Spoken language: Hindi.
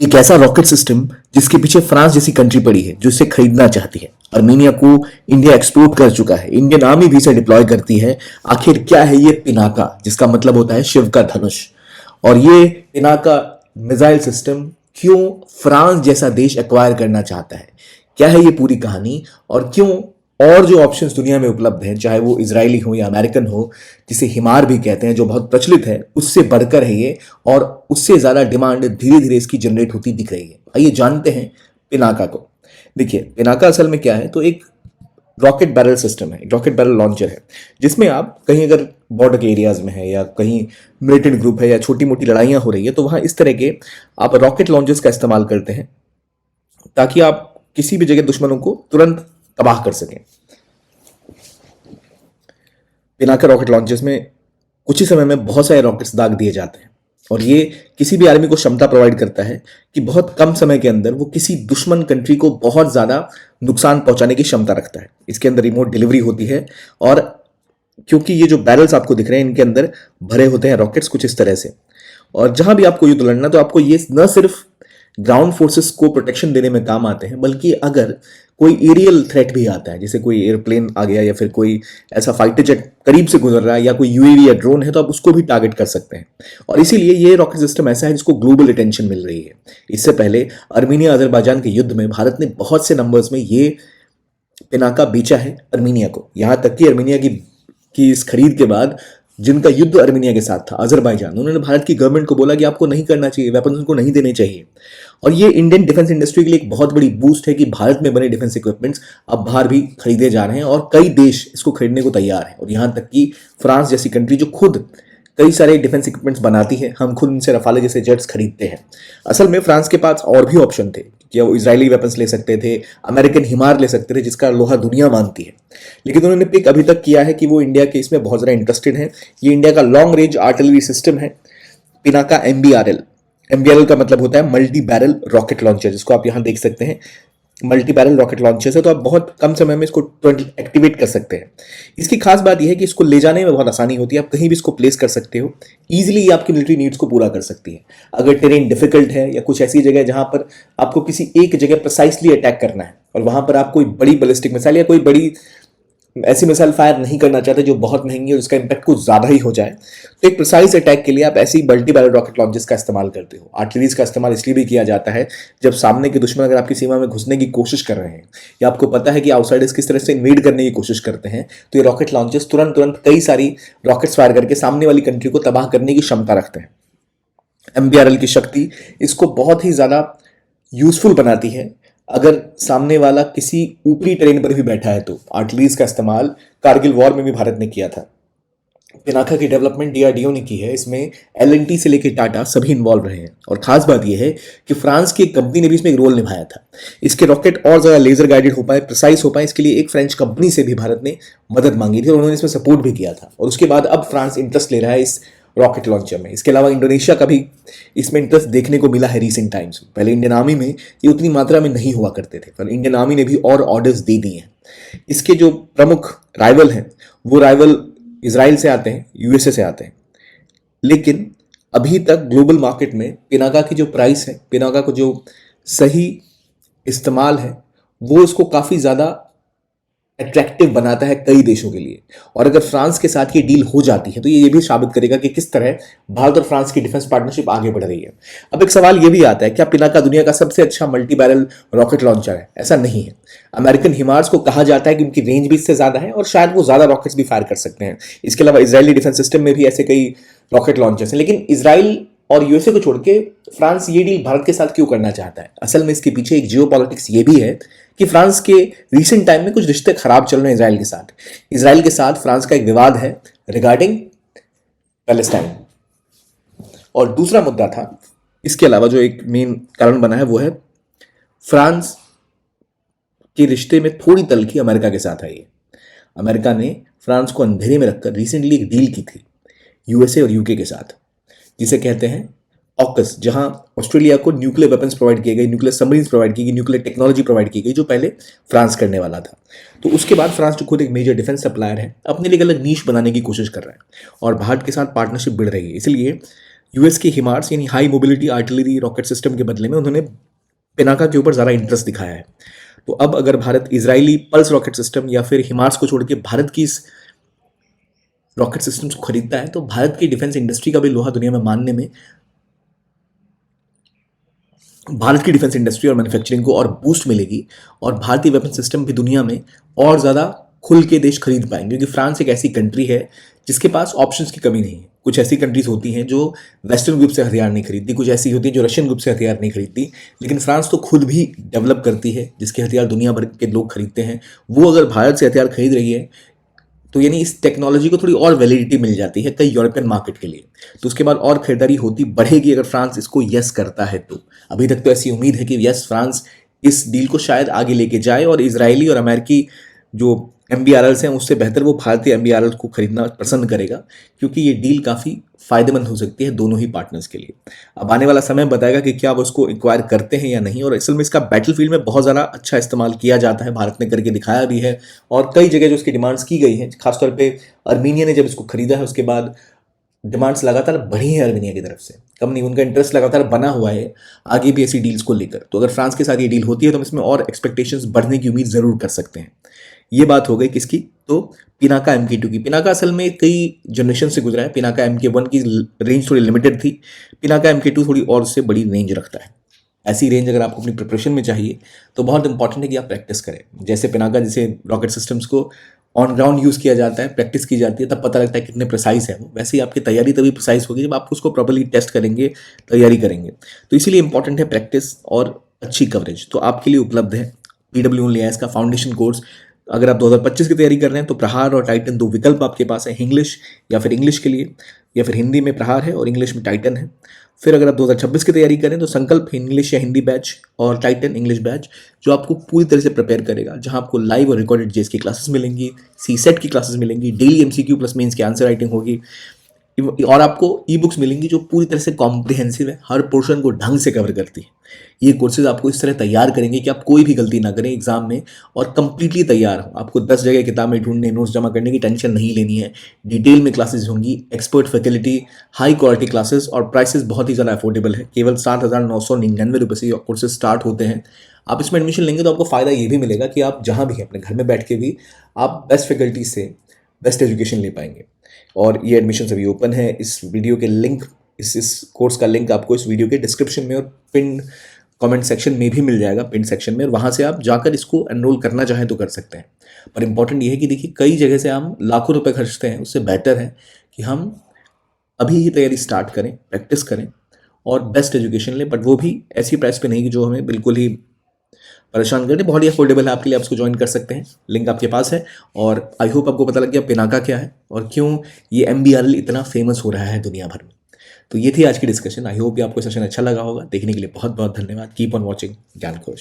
एक ऐसा रॉकेट सिस्टम जिसके पीछे फ्रांस जैसी कंट्री पड़ी है जो इसे खरीदना चाहती है। अर्मीनिया को इंडिया एक्सपोर्ट कर चुका है, इंडियन आर्मी भी इसे डिप्लॉय करती है। आखिर क्या है ये पिनाका, जिसका मतलब होता है शिव का धनुष। और ये पिनाका मिसाइल सिस्टम क्यों फ्रांस जैसा देश एक्वायर करना चाहता है, क्या है ये पूरी कहानी, और क्यों और जो ऑप्शंस दुनिया में उपलब्ध हैं, चाहे वो इजरायली हो या अमेरिकन हो, जिसे हिमार भी कहते हैं जो बहुत प्रचलित है, उससे बढ़कर है ये, और उससे ज्यादा डिमांड धीरे धीरे इसकी जनरेट होती दिख रही है। आइए जानते हैं पिनाका को। देखिए, पिनाका असल में क्या है, तो एक रॉकेट बैरल सिस्टम है, रॉकेट बैरल लॉन्चर है, जिसमें आप कहीं अगर बॉर्डर के एरियाज में है या कहीं मिलिटेंट ग्रुप है या छोटी मोटी लड़ाइयां हो रही है, तो वहां इस तरह के आप रॉकेट लॉन्चर्स का इस्तेमाल करते हैं ताकि आप किसी भी जगह दुश्मनों को तुरंत तबाह कर सकें। पिनाका रॉकेट लॉन्चर्स में कुछ ही समय में बहुत सारे रॉकेट्स दाग दिए जाते हैं, और ये किसी भी आर्मी को क्षमता प्रोवाइड करता है कि बहुत कम समय के अंदर वो किसी दुश्मन कंट्री को बहुत ज्यादा नुकसान पहुंचाने की क्षमता रखता है। इसके अंदर रिमोट डिलीवरी होती है, और क्योंकि ये जो बैरल्स आपको दिख रहे हैं इनके अंदर भरे होते हैं रॉकेट्स कुछ इस तरह से, और जहां भी आपको युद्ध लड़ना तो आपको ये न सिर्फ ग्राउंड फोर्सेस को प्रोटेक्शन देने में काम आते हैं, बल्कि अगर कोई एरियल थ्रेट भी आता है, जैसे कोई एयरप्लेन आ गया या फिर कोई ऐसा फाइटर जेट करीब से गुजर रहा है या कोई यूएवी या ड्रोन है, तो आप उसको भी टारगेट कर सकते हैं। और इसीलिए ये रॉकेट सिस्टम ऐसा है जिसको ग्लोबल अटेंशन मिल रही है। इससे पहले अर्मीनिया अजरबैजान के युद्ध में भारत ने बहुत से नंबर्स में ये पिनाका बेचा है अर्मीनिया को। यहां तक कि अर्मीनिया की इस खरीद के बाद जिनका युद्ध अर्मीनिया के साथ था, अजरबैजान, उन्होंने भारत की गवर्नमेंट को बोला कि आपको नहीं करना चाहिए, वेपन्स उनको नहीं देने चाहिए। और ये इंडियन डिफेंस इंडस्ट्री के लिए एक बहुत बड़ी बूस्ट है कि भारत में बने डिफेंस इक्विपमेंट्स अब बाहर भी खरीदे जा रहे हैं, और कई देश इसको खरीदने को तैयार हैं। और यहां तक कि फ्रांस जैसी कंट्री जो खुद कई सारे डिफेंस इक्विपमेंट्स बनाती है, हम खुद उनसे रफाले जैसे जेट्स खरीदते हैं। असल में फ्रांस के पास और भी ऑप्शन थे कि वो इजरायली वेपन्स ले सकते थे, अमेरिकन हिमार ले सकते थे जिसका लोहा दुनिया मानती है, लेकिन उन्होंने पिक अभी तक किया है कि वो इंडिया के इसमें बहुत ज़्यादा इंटरेस्टेड है। ये इंडिया का लॉन्ग रेंज आर्टिलरी सिस्टम है, पिनाका MBRL। MBRL का मतलब होता है मल्टी बैरल रॉकेट लॉन्चर, जिसको आप यहाँ देख सकते हैं। मल्टी बैरल रॉकेट लॉन्चर है, तो आप बहुत कम समय में इसको एक्टिवेट कर सकते हैं। इसकी खास बात यह है कि इसको ले जाने में बहुत आसानी होती है, आप कहीं भी इसको प्लेस कर सकते हो ईजिली, ये आपकी मिलिट्री नीड्स को पूरा कर सकती है। अगर टेरेन डिफिकल्ट है या कुछ ऐसी जगह जहां पर आपको किसी एक जगह प्रिसाइसली अटैक करना है और वहां पर आप कोई बड़ी बैलिस्टिक मिसाइल या कोई बड़ी ऐसी मिसाइल फायर नहीं करना चाहते जो बहुत महंगी और उसका इंपैक्ट कुछ ज्यादा ही हो जाए, तो एक प्रिसाइज अटैक के लिए आप ऐसी मल्टी बैरल रॉकेट लॉन्चर्स का इस्तेमाल करते हो। आर्टिलरीज का इस्तेमाल इसलिए भी किया जाता है जब सामने के दुश्मन अगर आपकी सीमा में घुसने की कोशिश कर रहे हैं या आपको पता है कि आउटसाइडर्स किस तरह से इन्वेड करने की कोशिश करते हैं, तो ये रॉकेट लॉन्चर्स तुरंत तुरंत कई सारी रॉकेट्स फायर करके सामने वाली कंट्री को तबाह करने की क्षमता रखते हैं। MBRL की शक्ति इसको बहुत ही ज्यादा यूजफुल बनाती है अगर सामने वाला किसी ऊपरी टेरेन पर भी बैठा है। तो आर्टिलरीज का इस्तेमाल कारगिल वॉर में भी भारत ने किया था। पिनाका की डेवलपमेंट DRDO ने की है, इसमें L&T से लेकर टाटा सभी इन्वॉल्व रहे हैं। और खास बात यह है कि फ्रांस की एक कंपनी ने भी इसमें एक रोल निभाया था। इसके रॉकेट और ज्यादा लेजर गाइडेड हो पाए, प्रिसाइज हो पाए, इसके लिए एक फ्रेंच कंपनी से भी भारत ने मदद मांगी थी और उन्होंने इसमें सपोर्ट भी किया था। और उसके बाद अब फ्रांस इंटरेस्ट ले रहा है इस रॉकेट लॉन्चर में। इसके अलावा इंडोनेशिया का भी इसमें इंटरेस्ट देखने को मिला है रिसेंट टाइम्स। पहले इंडियन आर्मी में ये उतनी मात्रा में नहीं हुआ करते थे, पर इंडियन आर्मी ने भी और ऑर्डर्स दे दिए हैं। इसके जो प्रमुख राइवल हैं वो राइवल इसराइल से आते हैं, USA से आते हैं, लेकिन अभी तक ग्लोबल मार्केट में पिनाका की जो प्राइस है, पिनाका को जो सही इस्तेमाल है, वो इसको काफी ज्यादा अट्रैक्टिव बनाता है कई देशों के लिए। और अगर फ्रांस के साथ ये डील हो जाती है तो ये भी साबित करेगा कि किस तरह भारत और फ्रांस की डिफेंस पार्टनरशिप आगे बढ़ रही है। अब एक सवाल ये भी आता है, क्या पिनाका दुनिया का सबसे अच्छा मल्टी बैरल रॉकेट लॉन्चर है? ऐसा नहीं है। अमेरिकन हिमार्स को कहा जाता है कि उनकी रेंज भी इससे ज्यादा है और शायद वो ज्यादा रॉकेट्स भी फायर कर सकते हैं। इसके अलावा इजरायली डिफेंस सिस्टम में भी ऐसे कई रॉकेट लॉन्चर्स हैं, लेकिन इसराइल और USA को छोड़ के फ्रांस ये डील भारत के साथ क्यों करना चाहता है? असल में इसके पीछे एक जियो पॉलिटिक्स ये भी है कि फ्रांस के रिसेंट टाइम में कुछ रिश्ते खराब चल रहे हैं इसराइल के साथ। इसराइल के साथ फ्रांस का एक विवाद है रिगार्डिंग पैलेस्टाइन। और दूसरा मुद्दा था, इसके अलावा जो एक मेन कारण बना है वो है फ्रांस के रिश्ते में थोड़ी तलखी अमेरिका के साथ आई है। अमेरिका ने फ्रांस को अंधेरे में रखकर रिसेंटली एक डील की थी USA और UK के साथ, जिसे कहते हैं ऑकस, जहां ऑस्ट्रेलिया को न्यूक्लियर वेपन्स प्रोवाइड किए गए, न्यूक्लियर सबमरीन्स प्रोवाइड की गई, न्यूक्लियर टेक्नोलॉजी प्रोवाइड की गई, जो पहले फ्रांस करने वाला था। तो उसके बाद फ्रांस जो खुद एक मेजर डिफेंस सप्लायर है, अपने लिए एक अलग नीश बनाने की कोशिश कर रहा है और भारत के साथ पार्टनरशिप बढ़ रही है। इसलिए यूएस के हिमार्स यानी high mobility artillery rocket system के बदले में उन्होंने पिनाका के ऊपर ज़्यादा इंटरेस्ट दिखाया है। तो अब अगर Bharat Israeli pulse rocket system या फिर हिमार्स को छोड़ के भारत की इस रॉकेट सिस्टम्स को खरीदता है, तो भारत की डिफेंस इंडस्ट्री का भी लोहा दुनिया में मानने में भारत की डिफेंस इंडस्ट्री और मैन्युफैक्चरिंग को और बूस्ट मिलेगी, और भारतीय वेपन सिस्टम भी दुनिया में और ज़्यादा खुल के देश खरीद पाएंगे, क्योंकि फ्रांस एक ऐसी कंट्री है जिसके पास ऑप्शंस की कमी नहीं है। कुछ ऐसी कंट्रीज होती हैं जो वेस्टर्न ग्रुप से हथियार नहीं खरीदती, कुछ ऐसी होती हैं जो रशियन ग्रुप से हथियार नहीं खरीदती, लेकिन फ्रांस तो खुद भी डेवलप करती है, जिसके हथियार दुनिया भर के लोग खरीदते हैं। वो अगर भारत से हथियार खरीद रही है, तो यानी इस टेक्नोलॉजी को थोड़ी और वैलिडिटी मिल जाती है कई यूरोपियन मार्केट के लिए। तो उसके बाद और खरीदारी होती बढ़ेगी अगर फ्रांस इसको यस करता है। तो अभी तक तो ऐसी उम्मीद है कि यस, फ्रांस इस डील को शायद आगे लेके जाए, और इजरायली और अमेरिकी जो MBRLs हैं उससे बेहतर वो भारतीय MBRL को खरीदना पसंद करेगा, क्योंकि ये डील काफ़ी फायदेमंद हो सकती है दोनों ही पार्टनर्स के लिए। अब आने वाला समय बताएगा कि क्या वो उसको एक्वायर करते हैं या नहीं, और असल में इसका बैटलफील्ड में बहुत ज़्यादा अच्छा इस्तेमाल किया जाता है, भारत ने करके दिखाया भी है, और कई जगह जो उसकी डिमांड्स की गई हैं, खासतौर पर अर्मीनिया ने जब इसको खरीदा है उसके बाद डिमांड्स लगातार बढ़ी है अर्मेनिया की तरफ से, कम नहीं, उनका इंटरेस्ट लगातार बना हुआ है आगे भी ऐसी डील्स को लेकर। तो अगर फ्रांस के साथ ये डील होती है तो हम इसमें और एक्सपेक्टेशंस बढ़ने की उम्मीद ज़रूर कर सकते हैं। ये बात हो गई किसकी, तो पिनाका MK2 की। पिनाका असल में कई जनरेशन से गुजरा है। पिनाका MK1 की रेंज थोड़ी लिमिटेड थी, पिनाका MK2 थोड़ी और उससे बड़ी रेंज रखता है। ऐसी रेंज अगर आपको अपनी प्रिपरेशन में चाहिए तो बहुत इंपॉर्टेंट है कि आप प्रैक्टिस करें। जैसे पिनाका जैसे रॉकेट सिस्टम्स को ऑन ग्राउंड यूज़ किया जाता है, प्रैक्टिस की जाती है, तब पता लगता है कितने प्रिसाइज है वो। वैसे ही आपकी तैयारी तभी प्रिसाइज होगी जब आप उसको प्रॉपर्ली टेस्ट करेंगे, तैयारी करेंगे। तो इसीलिए इंपॉर्टेंट है प्रैक्टिस और अच्छी कवरेज। तो आपके लिए उपलब्ध है PWOnly का फाउंडेशन कोर्स। अगर आप 2025 की तैयारी कर रहे हैं तो प्रहार और टाइटन दो विकल्प आपके पास है, इंग्लिश या फिर इंग्लिश के लिए, या फिर हिंदी में प्रहार है और इंग्लिश में टाइटन है। फिर अगर आप 2026 की तैयारी करें तो संकल्प इंग्लिश या हिंदी बैच और टाइटन इंग्लिश बैच, जो आपको पूरी तरह से प्रिपेयर करेगा, जहां आपको लाइव और रिकॉर्डेड जेस की क्लासेस मिलेंगी, CSET की क्लासेस मिलेंगी, डेली MCQ प्लस मेंस की आंसर राइटिंग होगी, और आपको ई बुक्स मिलेंगी जो पूरी तरह से कॉम्प्रिहेंसिव है, हर पोर्शन को ढंग से कवर करती है। ये कोर्सेज आपको इस तरह तैयार करेंगे कि आप कोई भी गलती ना करें एग्जाम में, और कंप्लीटली तैयार हो। आपको 10 जगह किताबें ढूंढने, नोट्स जमा करने की टेंशन नहीं लेनी है। डिटेल में क्लासेज होंगी, expert faculty, high quality classes, और प्राइसेस बहुत ही ज़्यादा अफोर्डेबल है। केवल 7,999 से कोर्सेज स्टार्ट होते हैं। आप इसमें एडमिशन लेंगे तो आपको फ़ायदा ये भी मिलेगा कि आप जहाँ भी हैं अपने घर में बैठ के भी आप बेस्ट फैकल्टी से बेस्ट एजुकेशन ले पाएंगे। और ये एडमिशन अभी ओपन है। इस वीडियो के लिंक, इस कोर्स का लिंक आपको इस वीडियो के डिस्क्रिप्शन में और पिन कमेंट सेक्शन में भी मिल जाएगा, पिन सेक्शन में, और वहाँ से आप जाकर इसको एनरोल करना चाहें तो कर सकते हैं। पर इंपॉर्टेंट ये है कि देखिए, कई जगह से हम लाखों रुपए खर्चते हैं, उससे बेहतर है कि हम अभी ही तैयारी स्टार्ट करें, प्रैक्टिस करें और बेस्ट एजुकेशन लें, बट वो भी ऐसी प्राइस पे नहीं कि जो हमें बिल्कुल ही परेशान करे। बहुत ही अफोर्डेबल है आपके लिए, आप उसको ज्वाइन कर सकते हैं, लिंक आपके पास है। और आई होप आपको पता लग गया पिनाका क्या है और क्यों ये MBRL इतना फेमस हो रहा है दुनिया भर में। तो ये थी आज की डिस्कशन। आई होप कि आपको सेशन अच्छा लगा होगा। देखने के लिए बहुत बहुत धन्यवाद। Keep on watching ज्ञानकोश।